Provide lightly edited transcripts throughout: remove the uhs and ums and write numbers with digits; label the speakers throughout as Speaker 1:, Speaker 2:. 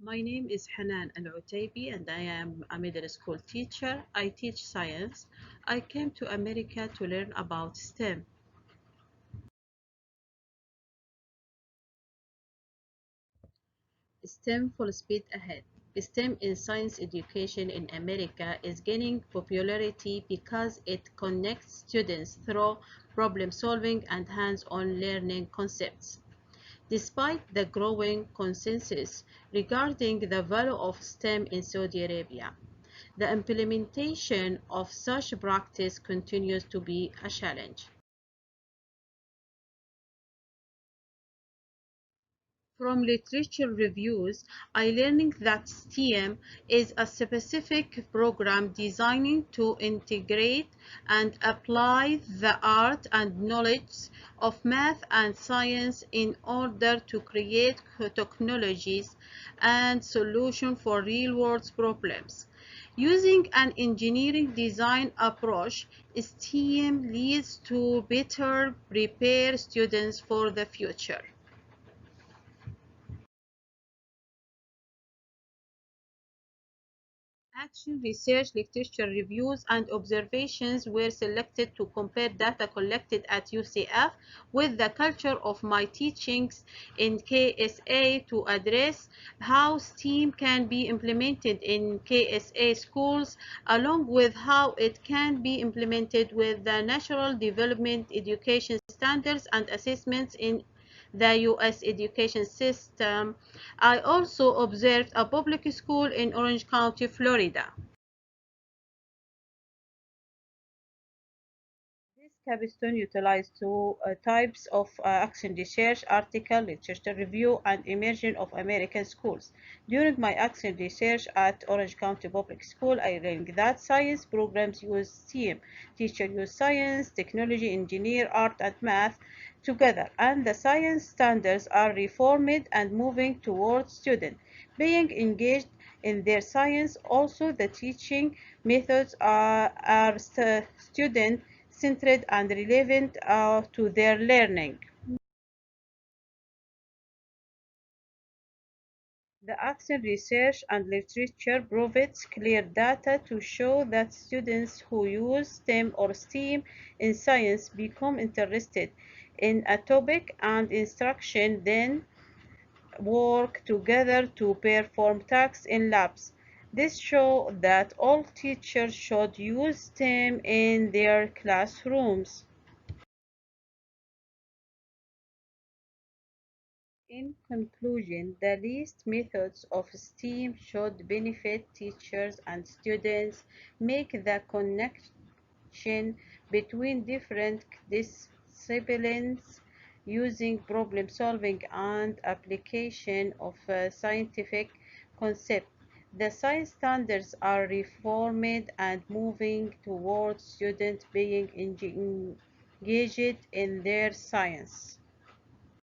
Speaker 1: My name is Hanan Alotaibi and I am a middle school teacher. I teach science. I came to America to learn about STEM. STEM full speed ahead. STEM in science education in America is gaining popularity because it connects students through problem solving and hands-on learning concepts. Despite the growing consensus regarding the value of STEM in Saudi Arabia, the implementation of such practice continues to be a challenge. From literature reviews, I learned that STEM is a specific program designed to integrate and apply the art and knowledge of math and science in order to create technologies and solutions for real-world problems. Using an engineering design approach, STEM leads to better prepare students for the future. Action research, literature reviews, and observations were selected to compare data collected at UCF with the culture of my teachings in KSA to address how STEAM can be implemented in KSA schools, along with how it can be implemented with the National Development Education Standards and Assessments in the U.S. education system. I also observed a public school in Orange County, Florida. This capstone utilized two types of action research, article, literature review, and immersion of American schools. During my action research at Orange County Public School, I learned that science programs use STEAM. Teacher use science, technology, engineer, art, and math together, and the science standards are reformed and moving towards students being engaged in their science. Also, the teaching methods are student centered and relevant to their learning. The action research and literature provides clear data to show that students who use STEM or STEAM in science become interested in a topic and instruction, then work together to perform tasks in labs. This shows that all teachers should use STEM in their classrooms. In conclusion, the least methods of STEAM should benefit teachers and students, make the connection between different disciplines using problem solving and application of scientific concepts. The science standards are reformed and moving towards students being engaged in their science.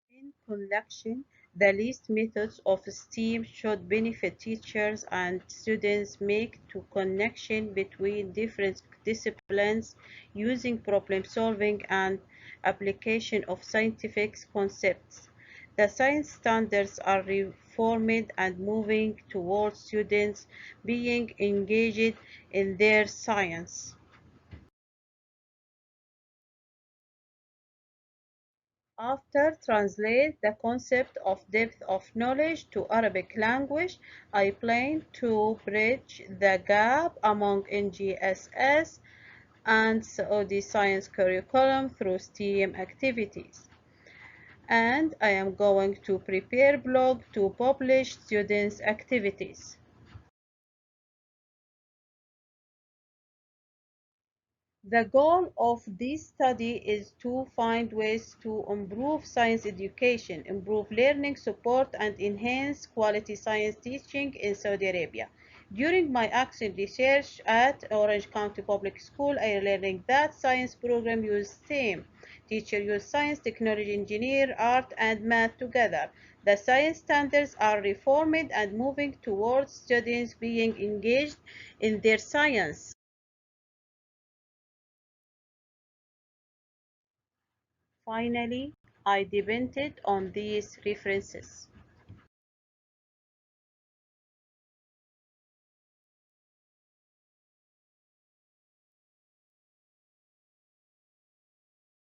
Speaker 1: In conclusion, the least methods of STEAM should benefit teachers and students, make to connection between different disciplines using problem solving and application of scientific concepts. The science standards are reformed and moving towards students being engaged in their science. After translate the concept of depth of knowledge to Arabic language, I plan to bridge the gap among NGSS and Saudi science curriculum through STEAM activities. And I am going to prepare blog to publish students' activities. The goal of this study is to find ways to improve science education, improve learning support, and enhance quality science teaching in Saudi Arabia. During my action research at Orange County Public School, I learned that science program use STEAM. Teacher use science, technology, engineer, art, and math together. The science standards are reformed and moving towards students being engaged in their science. Finally, I depended on these references.